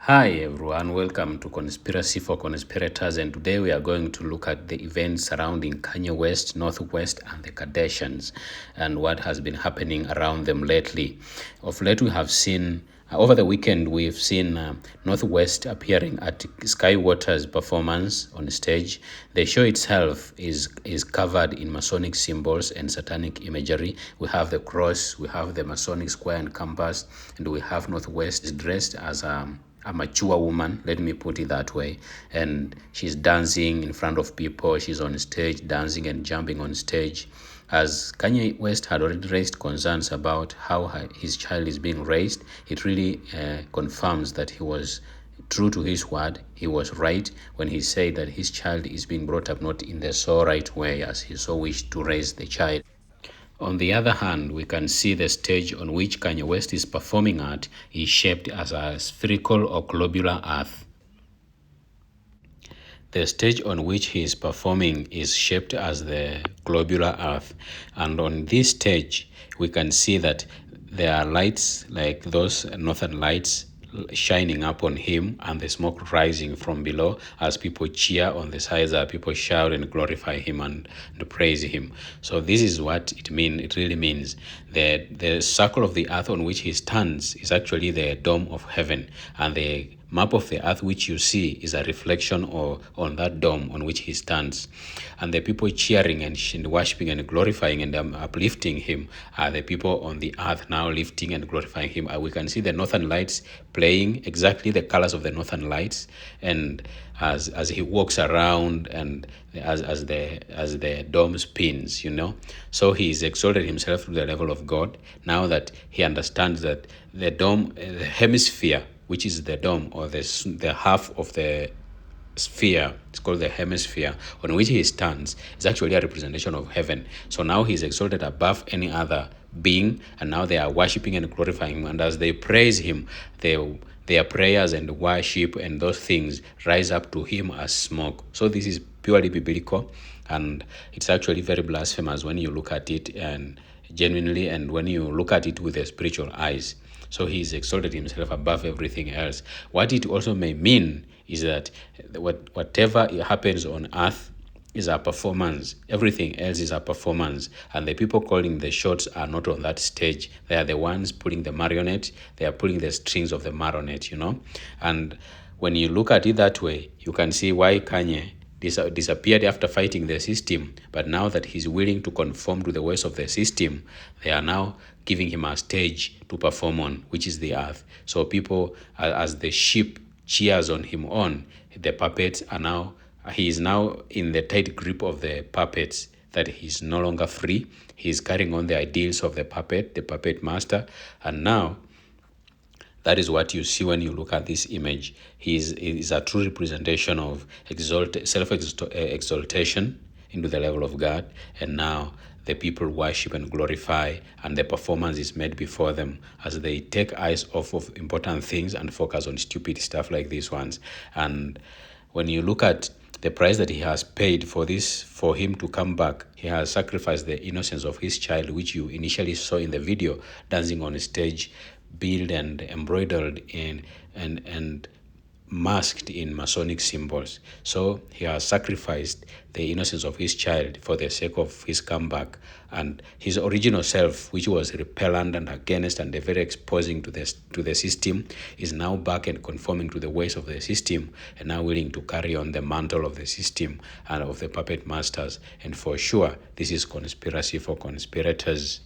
Hi everyone, welcome to Conspiracy for Conspirators, and today we are going to look at the events surrounding Kanye West, Northwest, and the Kardashians, and what has been happening around them lately. Of late, we have seen over the weekend we've seen Northwest appearing at Skywater's performance on stage. The show itself is covered in Masonic symbols and satanic imagery. We have the cross, we have the Masonic square and compass, and we have Northwest dressed as a mature woman, let me put it that way, and she's dancing in front of people. She's on stage dancing and jumping on stage, as Kanye West had already raised concerns about how his child is being raised. It really confirms that he was true to his word. He was right when he said that his child is being brought up not in the so right way as he so wished to raise the child. On the other hand, we can see the stage on which Kanye West is performing at is shaped as a spherical or globular earth. The stage on which he is performing is shaped as the globular earth, and on this stage we can see that there are lights like those northern lights shining up on him, and the smoke rising from below as people cheer on the sides, as people shout and glorify him and praise him. So this is what it really means. The circle of the earth on which he stands is actually the dome of heaven, and the map of the earth which you see is a reflection on that dome on which he stands. And the people cheering and worshiping and glorifying and uplifting him are the people on the earth now lifting and glorifying him. We can see the northern lights playing exactly the colors of the northern lights, and as he walks around and as the dome spins, so he's exalted himself to the level of God. Now that he understands that the dome, the hemisphere, which is the dome, or the half of the sphere, it's called the hemisphere, on which he stands, is actually a representation of heaven. So now he's exalted above any other being, and now they are worshiping and glorifying him. And as they praise him, their prayers and worship and those things rise up to him as smoke. So this is purely biblical, and it's actually very blasphemous when you look at it and genuinely, and when you look at it with the spiritual eyes. So he's exalted himself above everything else. What it also may mean is that whatever happens on earth is a performance. Everything else is a performance. And the people calling the shots are not on that stage. They are the ones pulling the marionette. They are pulling the strings of the marionette, And when you look at it that way, you can see why Kanye disappeared after fighting the system. But now that he's willing to conform to the ways of the system, they are now giving him a stage to perform on, which is the earth. So people, as the sheep cheers on him the puppets are now, he is now in the tight grip of the puppets, that he's no longer free. He's carrying on the ideals of the puppet master. And now that is what you see when you look at this image. He is a true representation of self-exaltation into the level of God. And now the people worship and glorify, and the performance is made before them as they take eyes off of important things and focus on stupid stuff like these ones. And when you look at the price that he has paid for this, for him to come back, he has sacrificed the innocence of his child, which you initially saw in the video, dancing on stage, built and embroidered in and masked in Masonic symbols. So he has sacrificed the innocence of his child for the sake of his comeback, and his original self, which was repellent and against and very exposing to the system, is now back and conforming to the ways of the system, and now willing to carry on the mantle of the system and of the puppet masters. And for sure, this is conspiracy for conspirators.